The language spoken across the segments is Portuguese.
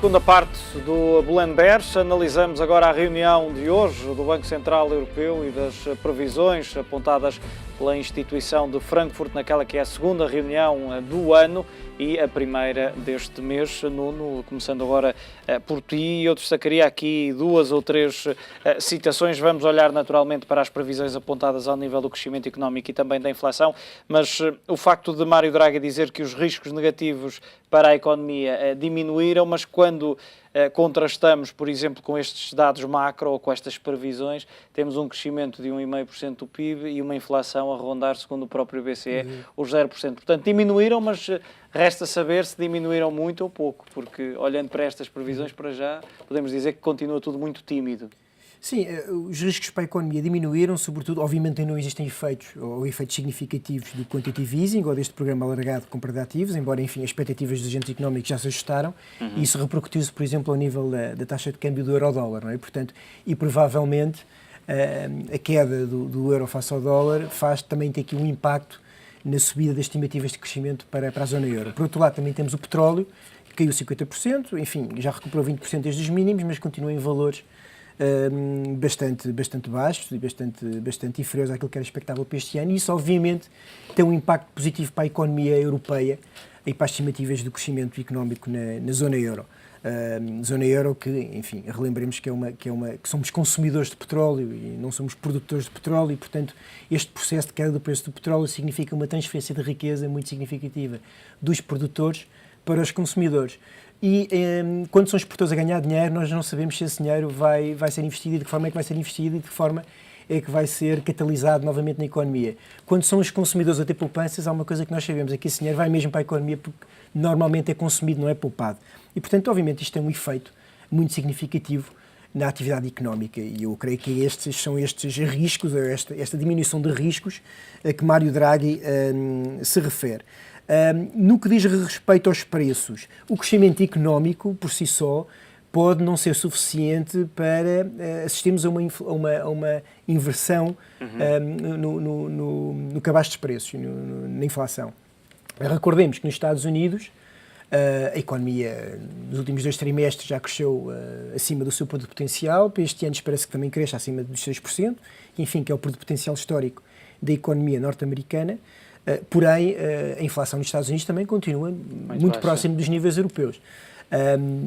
segunda parte do Belém Bears. Analisamos agora a reunião de hoje do Banco Central Europeu e das previsões apontadas pela instituição de Frankfurt naquela que é a segunda reunião do ano e a primeira deste mês. Nuno, começando agora por ti, eu destacaria aqui duas ou três citações. Vamos olhar naturalmente para as previsões apontadas ao nível do crescimento económico e também da inflação, mas o facto de Mário Draghi dizer que os riscos negativos para a economia diminuíram, mas quando contrastamos, por exemplo, com estes dados macro ou com estas previsões, temos um crescimento de 1,5% do PIB e uma inflação a rondar, segundo o próprio BCE, os 0%. Portanto, diminuíram, mas resta saber se diminuíram muito ou pouco, porque olhando para estas previsões, para já, podemos dizer que continua tudo muito tímido. Sim, os riscos para a economia diminuíram, sobretudo, obviamente não existem efeitos ou efeitos significativos do quantitative easing ou deste programa alargado de compra de ativos, embora, enfim, as expectativas dos agentes económicos já se ajustaram, e isso repercutiu-se, por exemplo, ao nível da taxa de câmbio do euro-dólar, não é? Portanto, e provavelmente a queda do euro face ao dólar faz também ter aqui um impacto na subida das estimativas de crescimento para a zona euro. Por outro lado, também temos o petróleo, que caiu 50%, enfim, já recuperou 20% desde os mínimos, mas continua em valores bastante baixos e bastante inferiores àquilo que era expectável para este ano, e isso obviamente tem um impacto positivo para a economia europeia e para as estimativas do crescimento económico na zona euro. Zona euro que, enfim, relembremos que somos consumidores de petróleo e não somos produtores de petróleo, e portanto este processo de queda do preço do petróleo significa uma transferência de riqueza muito significativa dos produtores para os consumidores. E quando são os produtores a ganhar dinheiro, nós não sabemos se esse dinheiro vai ser investido e de que forma é que vai ser investido e de que forma é que vai ser catalisado novamente na economia. Quando são os consumidores a ter poupanças, há uma coisa que nós sabemos, é que esse dinheiro vai mesmo para a economia porque normalmente é consumido, não é poupado. E, portanto, obviamente, isto tem um efeito muito significativo na atividade económica, e eu creio que são estes riscos, esta diminuição de riscos a que Mário Draghi se refere. No que diz respeito aos preços, o crescimento económico, por si só, pode não ser suficiente para assistirmos a uma inversão no cabaz dos preços, na inflação. Recordemos que nos Estados Unidos a economia nos últimos 2 trimestres já cresceu acima do seu produto potencial, para este ano espera-se que também cresça acima dos 6%, enfim, que é o produto potencial histórico da economia norte-americana. Porém, a inflação nos Estados Unidos também continua muito próximo dos níveis europeus.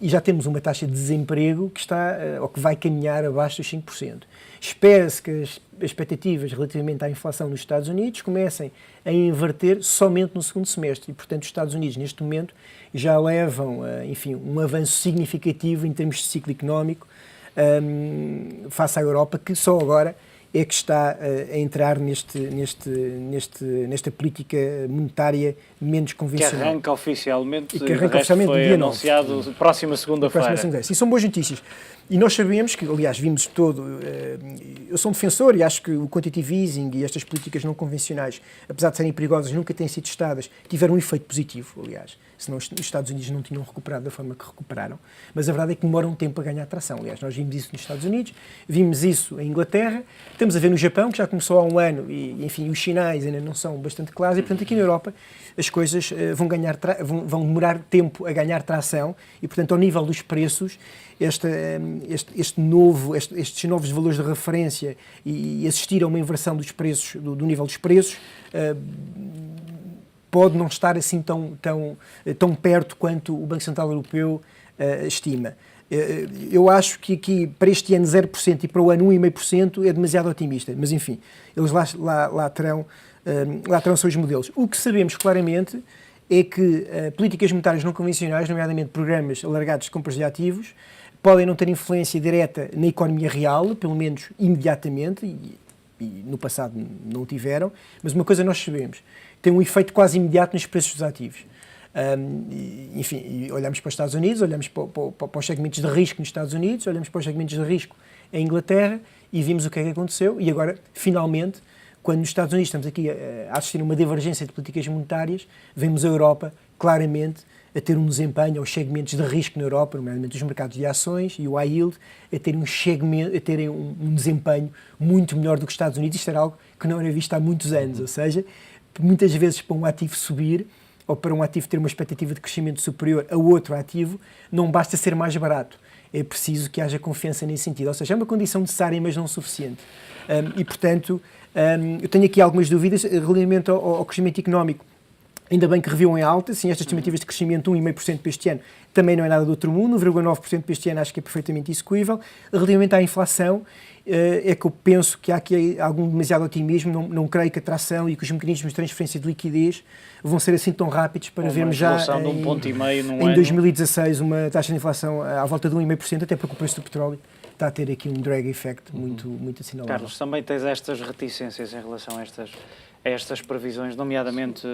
E já temos uma taxa de desemprego que está, ou que vai caminhar abaixo dos 5%. Espera-se que as expectativas relativamente à inflação nos Estados Unidos comecem a inverter somente no segundo semestre. E, portanto, os Estados Unidos, neste momento, já levam, enfim, um avanço significativo em termos de ciclo económico face à Europa, que só agora é que está a entrar nesta política monetária menos convencional. Que arranca oficialmente, e que arranca oficialmente foi dia anunciado 9. Próxima segunda-feira. E são boas notícias. E nós sabemos que, aliás, vimos eu sou um defensor e acho que o quantitative easing e estas políticas não convencionais, apesar de serem perigosas, nunca têm sido testadas, tiveram um efeito positivo, aliás. Senão os Estados Unidos não tinham recuperado da forma que recuperaram. Mas a verdade é que demora um tempo a ganhar tração. Aliás, nós vimos isso nos Estados Unidos, vimos isso em Inglaterra, estamos a ver no Japão, que já começou há um ano, e, enfim, os sinais ainda não são bastante claros, e, portanto, aqui na Europa as coisas vão demorar tempo a ganhar tração, e, portanto, ao nível dos preços, estes novos valores de referência e assistir a uma inversão dos preços, do nível dos preços, pode não estar assim tão perto quanto o Banco Central Europeu estima. Eu acho que aqui, para este ano 0% e para o ano 1,5% é demasiado otimista, mas enfim, eles lá terão seus modelos. O que sabemos claramente é que políticas monetárias não convencionais, nomeadamente programas alargados de compras de ativos, podem não ter influência direta na economia real, pelo menos imediatamente, e no passado não tiveram, mas uma coisa nós sabemos, tem um efeito quase imediato nos preços dos ativos. Enfim, olhamos para os Estados Unidos, olhamos para os segmentos de risco nos Estados Unidos, olhamos para os segmentos de risco em Inglaterra e vimos o que é que aconteceu. E agora, finalmente, quando nos Estados Unidos estamos aqui a assistir a uma divergência de políticas monetárias, vemos a Europa claramente a ter um desempenho, aos segmentos de risco na Europa, nomeadamente os mercados de ações e o high yield, a terem um desempenho muito melhor do que os Estados Unidos. Isto era algo que não era visto há muitos anos, ou seja, muitas vezes para um ativo subir, ou para um ativo ter uma expectativa de crescimento superior a outro ativo, não basta ser mais barato. É preciso que haja confiança nesse sentido. Ou seja, é uma condição necessária, mas não suficiente. E, portanto, eu tenho aqui algumas dúvidas relativamente ao crescimento económico. Ainda bem que reviam em alta, sim, estas estimativas de crescimento 1,5% para este ano também não é nada do outro mundo, 1,9% para este ano acho que é perfeitamente execuível. Relativamente à inflação, é que eu penso que há aqui algum demasiado otimismo, não creio que a tração e que os mecanismos de transferência de liquidez vão ser assim tão rápidos para vermos já de 1,5% num em ano. 2016 uma taxa de inflação à volta de 1,5%, até porque o preço do petróleo está a ter aqui um drag effect muito assinalável. Carlos, também tens estas reticências em relação a estas previsões, nomeadamente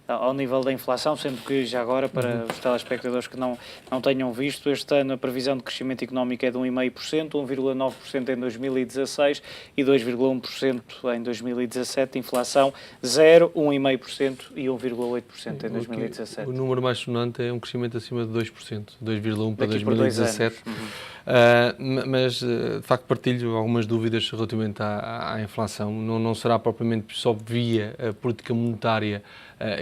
ao nível da inflação, sendo que já agora, para os telespectadores que não tenham visto, este ano a previsão de crescimento económico é de 1,5%, 1,9% em 2016 e 2,1% em 2017, inflação 0, 1,5% e 1,8% em 2017. O número mais sonante é um crescimento acima de 2%, 2,1% para 2017. Mas, de facto, partilho algumas dúvidas relativamente à inflação. Não será propriamente só via a política monetária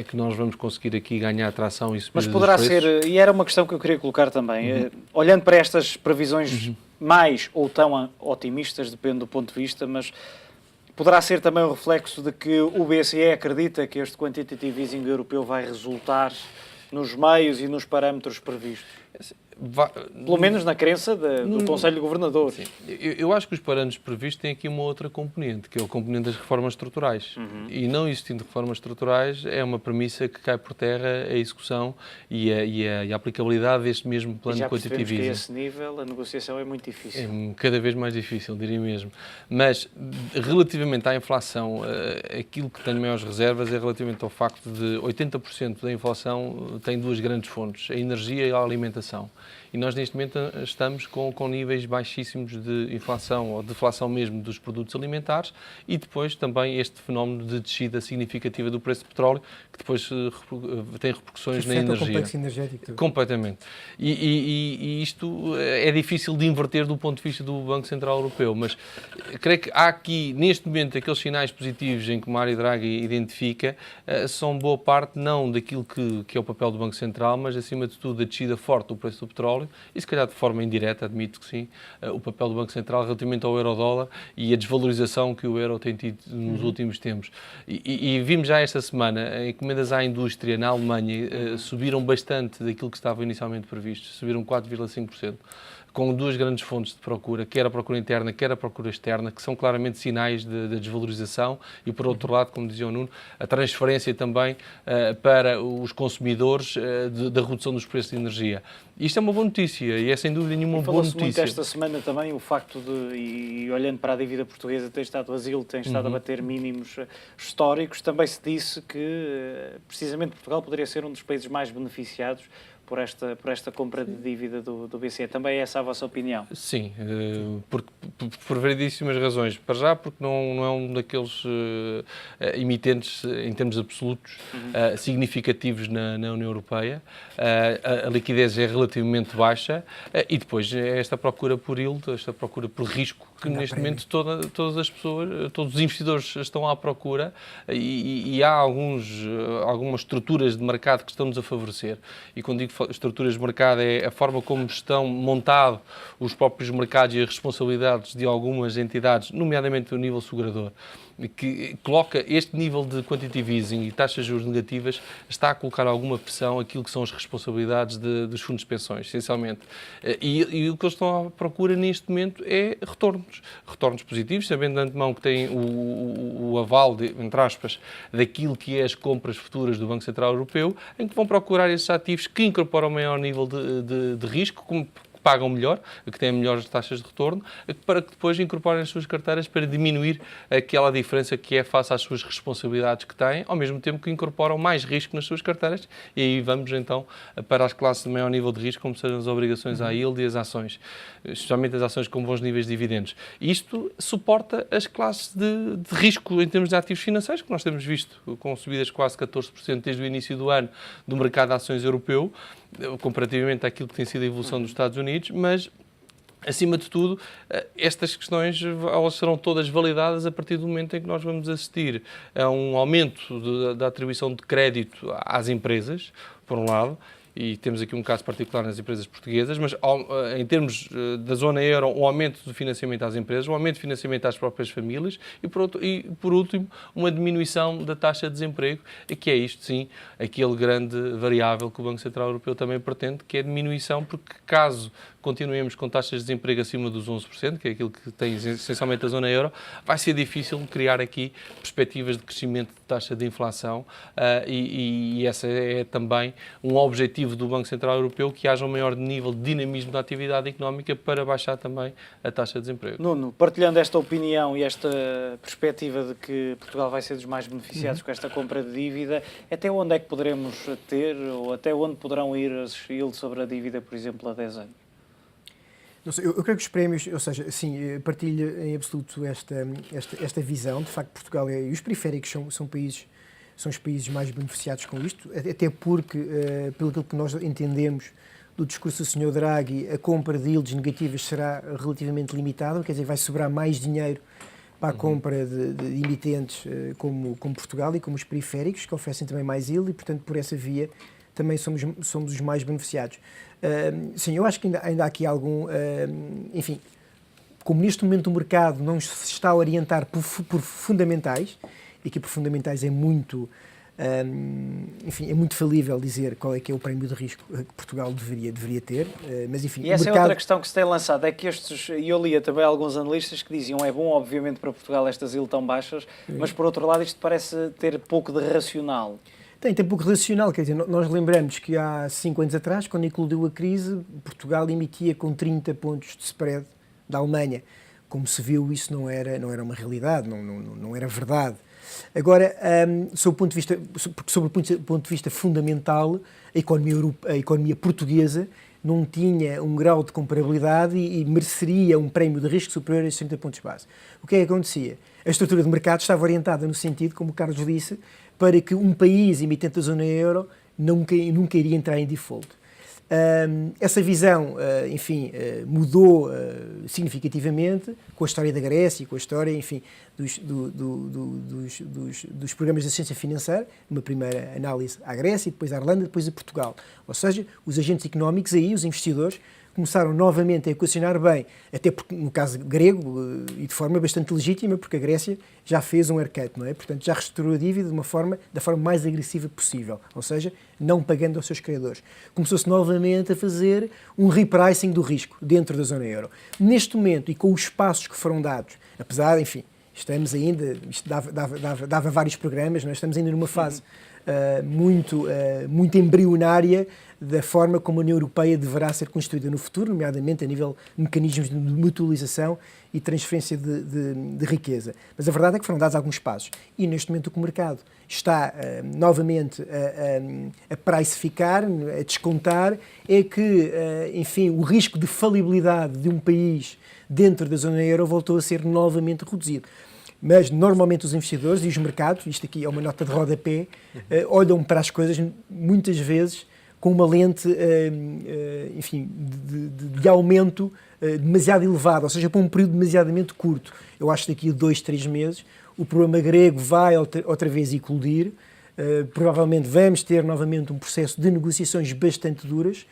que nós vamos conseguir aqui ganhar tração e subir. Mas poderá ser, e era uma questão que eu queria colocar também, olhando para estas previsões mais ou tão otimistas, depende do ponto de vista, mas poderá ser também um reflexo de que o BCE acredita que este quantitative easing europeu vai resultar nos meios e nos parâmetros previstos? Pelo menos na crença do Conselho de Governadores. Sim. Eu acho que os parâmetros previstos têm aqui uma outra componente, que é o componente das reformas estruturais. E não existindo reformas estruturais, é uma premissa que cai por terra a execução e a aplicabilidade deste mesmo plano de quantitative easing. Que a esse nível a negociação é muito difícil. É cada vez mais difícil, diria mesmo. Mas, relativamente à inflação, aquilo que tenho maiores reservas é relativamente ao facto de 80% da inflação tem duas grandes fontes, a energia e a alimentação. E nós, neste momento, estamos com níveis baixíssimos de inflação ou deflação mesmo dos produtos alimentares e depois também este fenómeno de descida significativa do preço do petróleo, que depois tem repercussões na energia. O complexo energético. Completamente. E isto é difícil de inverter do ponto de vista do Banco Central Europeu, mas creio que há aqui, neste momento, aqueles sinais positivos em que o Mário Draghi identifica, são boa parte não daquilo que é o papel do Banco Central, mas, acima de tudo, da descida forte do preço do petróleo e, se calhar, de forma indireta, admito que sim, o papel do Banco Central relativamente ao euro-dólar e a desvalorização que o euro tem tido nos últimos tempos. E vimos já esta semana, encomendas à indústria na Alemanha subiram bastante daquilo que estava inicialmente previsto, subiram 4,5%. Com duas grandes fontes de procura, quer a procura interna, quer a procura externa, que são claramente sinais da desvalorização e, por outro lado, como dizia o Nuno, a transferência também para os consumidores da redução dos preços de energia. Isto é uma boa notícia e é, sem dúvida nenhuma, uma boa notícia. Falou-se muito esta semana também o facto de, e olhando para a dívida portuguesa, tem estado vazio, tem estado a bater mínimos históricos, também se disse que, precisamente, Portugal poderia ser um dos países mais beneficiados por esta compra de dívida do BCE. Também é essa a vossa opinião? Sim, por variedíssimas razões. Para já, porque não é um daqueles emitentes, em termos absolutos, significativos na União Europeia. A liquidez é relativamente baixa e depois é esta procura por yield, esta procura por risco, que neste momento todas as pessoas, todos os investidores estão à procura e há algumas estruturas de mercado que estão-nos a favorecer. E quando digo estruturas de mercado é a forma como estão montados os próprios mercados e as responsabilidades de algumas entidades, nomeadamente o nível segurador, que coloca este nível de quantitative easing e taxas de juros negativas, está a colocar alguma pressão aquilo que são as responsabilidades dos fundos de pensões, essencialmente. E o que eles estão à procura neste momento é retornos positivos, sabendo de antemão que têm o aval, entre aspas, daquilo que é as compras futuras do Banco Central Europeu, em que vão procurar esses ativos que incorporam maior nível de risco, como pagam melhor, que têm melhores taxas de retorno, para que depois incorporem as suas carteiras para diminuir aquela diferença que é face às suas responsabilidades que têm, ao mesmo tempo que incorporam mais risco nas suas carteiras. E aí vamos então para as classes de maior nível de risco, como sejam as obrigações à yield e as ações, especialmente as ações com bons níveis de dividendos. Isto suporta as classes de risco em termos de ativos financeiros, que nós temos visto com subidas de quase 14% desde o início do ano do mercado de ações europeu, comparativamente àquilo que tem sido a evolução dos Estados Unidos, mas acima de tudo, estas questões elas serão todas validadas a partir do momento em que nós vamos assistir a um aumento da atribuição de crédito às empresas, por um lado, e temos aqui um caso particular nas empresas portuguesas, mas em termos da zona euro, um aumento do financiamento às empresas, um aumento de financiamento às próprias famílias e, por último, uma diminuição da taxa de desemprego, e que é isto, sim, aquele grande variável que o Banco Central Europeu também pretende, que é a diminuição, porque caso continuemos com taxas de desemprego acima dos 11%, que é aquilo que tem essencialmente a zona euro, vai ser difícil criar aqui perspectivas de crescimento de taxa de inflação e esse é também um objetivo do Banco Central Europeu, que haja um maior nível de dinamismo da atividade económica para baixar também a taxa de desemprego. Nuno, partilhando esta opinião e esta perspectiva de que Portugal vai ser dos mais beneficiados com esta compra de dívida, até onde é que poderemos ter, ou até onde poderão ir as yields sobre a dívida, por exemplo, a 10 anos? Não sei, eu creio que os prémios, ou seja, sim, partilho em absoluto esta visão. De facto, Portugal e os periféricos são os países mais beneficiados com isto, até porque, pelo que nós entendemos do discurso do Sr. Draghi, a compra de yields negativas será relativamente limitada, quer dizer, vai sobrar mais dinheiro para a compra de emitentes como Portugal e como os periféricos, que oferecem também mais yield e, portanto, por essa via também somos os mais beneficiados. Sim, eu acho que ainda há aqui algum... enfim, como neste momento o mercado não se está a orientar por fundamentais, e que por fundamentais é muito... enfim, é muito falível dizer qual é que é o prémio de risco que Portugal deveria ter, mas enfim... E essa é outra questão que se tem lançado, é que e eu lia também alguns analistas que diziam é bom, obviamente, para Portugal estas yields tão baixas, mas por outro lado isto parece ter pouco de racional. Tem pouco racional, quer dizer, nós lembramos que há 5 anos atrás, quando eclodiu a crise, Portugal emitia com 30 pontos de spread da Alemanha. Como se viu, isso não era uma realidade, não era verdade. Agora, sob o ponto de vista fundamental, a economia portuguesa não tinha um grau de comparabilidade e mereceria um prémio de risco superior a 60 pontos base. O que é que acontecia? A estrutura de mercado estava orientada no sentido, como o Carlos disse, para que um país emitente da zona euro nunca iria entrar em default. Essa visão, enfim, mudou significativamente com a história da Grécia e com a história, enfim, dos programas de assistência financeira, uma primeira análise à Grécia, depois à Irlanda, depois a Portugal. Ou seja, os agentes económicos aí, os investidores, começaram novamente a equacionar bem, até porque, no caso grego, e de forma bastante legítima, porque a Grécia já fez um haircut, não é? Portanto, já reestruturou a dívida da forma mais agressiva possível, ou seja, não pagando aos seus credores. Começou-se novamente a fazer um repricing do risco dentro da zona euro. Neste momento, e com os passos que foram dados, apesar, enfim, estamos ainda, isto dava vários programas, nós estamos ainda numa fase muito embrionária da forma como a União Europeia deverá ser construída no futuro, nomeadamente a nível de mecanismos de mutualização e transferência de riqueza. Mas a verdade é que foram dados alguns passos. E neste momento o que o mercado está novamente a precificar, a descontar, é que, enfim, o risco de falibilidade de um país dentro da zona euro voltou a ser novamente reduzido. Mas, normalmente, os investidores e os mercados, isto aqui é uma nota de rodapé, olham para as coisas, muitas vezes, com uma lente, enfim, de aumento demasiado elevado, ou seja, para um período demasiadamente curto. Eu acho que daqui a 2, 3 meses o problema grego vai outra vez eclodir, provavelmente vamos ter novamente um processo de negociações bastante duras,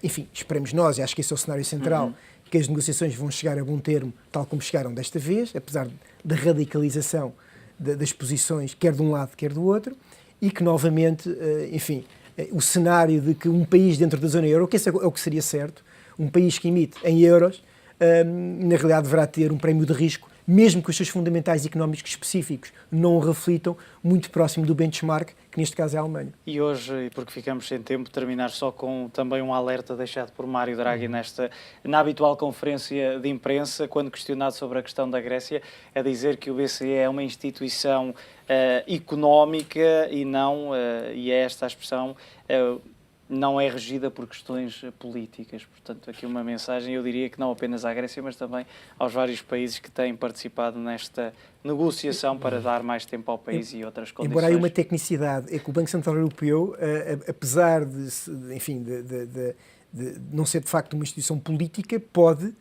enfim, esperemos nós, e acho que esse é o cenário central, que as negociações vão chegar a bom termo, tal como chegaram desta vez, apesar da radicalização das posições, quer de um lado, quer do outro, e que novamente, enfim, o cenário de que um país dentro da zona euro, que esse é o que seria certo, um país que emite em euros, na realidade deverá ter um prémio de risco, mesmo que os seus fundamentais económicos específicos não o reflitam, muito próximo do benchmark, que neste caso é a Alemanha. E hoje, e porque ficamos sem tempo, terminar só com também um alerta deixado por Mário Draghi na habitual conferência de imprensa, quando questionado sobre a questão da Grécia, a dizer que o BCE é uma instituição económica e não, e é esta a expressão, não é regida por questões políticas. Portanto, aqui uma mensagem, eu diria que não apenas à Grécia, mas também aos vários países que têm participado nesta negociação para dar mais tempo ao país e outras condições. Embora há uma tecnicidade, é que o Banco Central Europeu, apesar de não ser de facto uma instituição política, pode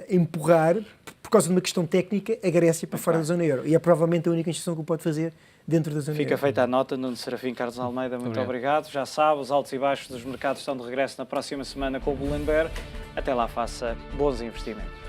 empurrar, por causa de uma questão técnica, a Grécia para fora da zona euro. E é provavelmente a única instituição que o pode fazer dentro da zona euro. Fica feita a nota, Nuno Serafim Carlos Almeida, muito obrigado. Já sabe, os altos e baixos dos mercados estão de regresso na próxima semana com o Bloomberg. Até lá, faça bons investimentos.